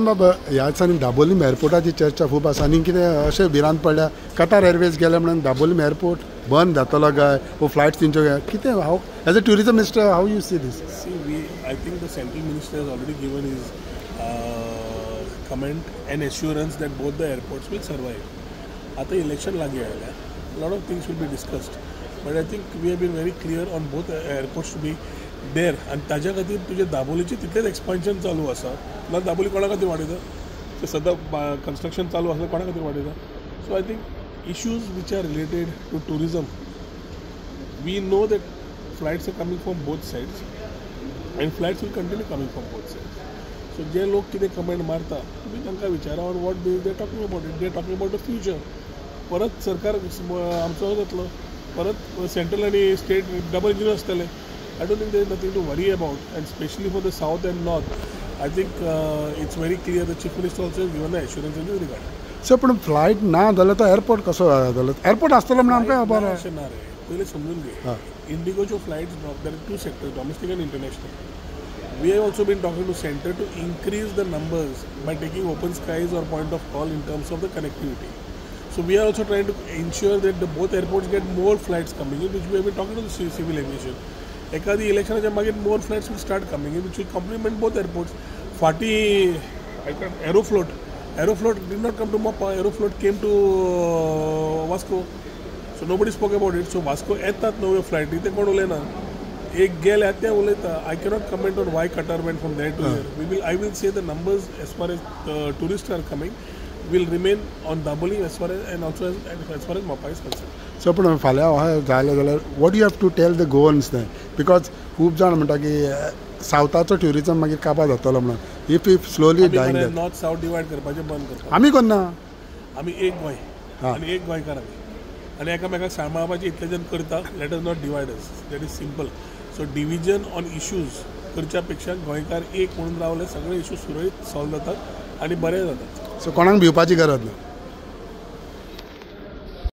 बाबा ह्या दिसांनी दाबोलीम एअरपोर्टाची चर्चा खूब आसा आनी कितें अशें भिरांत पडल्या कतार एअरवेज गेले म्हणून दाबोलीम एअरपोर्ट बंद जातलो काय वो फ्लायट्स तेंच्यो काय कितें हांव as a tourism minister how you see this I think the central minister has already given his comment and assurance that both the airports will survive. आता election लागी आयल्या, lot of things will be discussed, but I think we have been very clear on both airports to be there. आणि ताज्या खातीर तुजे दाबोलीचे तितलेच expansion चालू आसा ना दाबोली कोणा खातीर वाडयता ते सद्दां कन्स्ट्रक्शन चालू आसा कोणा खातीर वाडयता so I think issues which are related to tourism we know that flights are coming from both sides and flights will continue coming from both sides. So जे लोक कितें कमेंट मारता तुम्ही तांकां विचारा on what they talking about it they talking about the future परत सरकार आमचो जातलो परत सेंट्रल आनी स्टेट डबल इंजिन आसतले I don't think there is nothing to worry about and especially for the south and north I think it's very clear the chief minister also given the assurance in this regard sir पूण flight ना जाल्यार तो airport कसो जालो airport आसतलो म्हणून आमकां खबर अशें ना रे पयलीं समजून घे इंडिगोच्यो flights there are two sectors domestic and international We have also been talking to center to increase the numbers by taking open skies or point of call in terms of the connectivity. So we are also trying to ensure that the both airports get more flights coming in, which we have been talking to the civil aviation. Ekadi election magin more flights will start coming in, which will complement both airports. Fati, Aeroflot did not come to Moppa. Aeroflot came to Vasco. So nobody spoke about it. So Vasco etat no flight. Ite kon ulena. एक गेल्या त्या उलयता I cannot comment on why Qatar went from there to here I will say the numbers as far as tourist are coming will remain on Dabolim as far as and also as far as Mopa is concern so पूण फाल्यां अशें जालें जाल्यार what you have to tell the Goans then because खूब जाण म्हणटा की सावथाचो tourism मागीर काबार जातलो म्हणून if slowly dying north south divide करपाचें बंद करपाचें आमी करना आमी एक गोंय आनी एक गोंयकार आनी एकामेकाक सांबाळपाचें इतलें जण करता let us not divide us that is simple so division on issues करच्या पेक्षा गोंयकार एक म्हणून रावले सगळे इश्यूज सुरळीत सॉल्व जातात आनी बरे जातात सो कोणाक भिवपाची गरज ना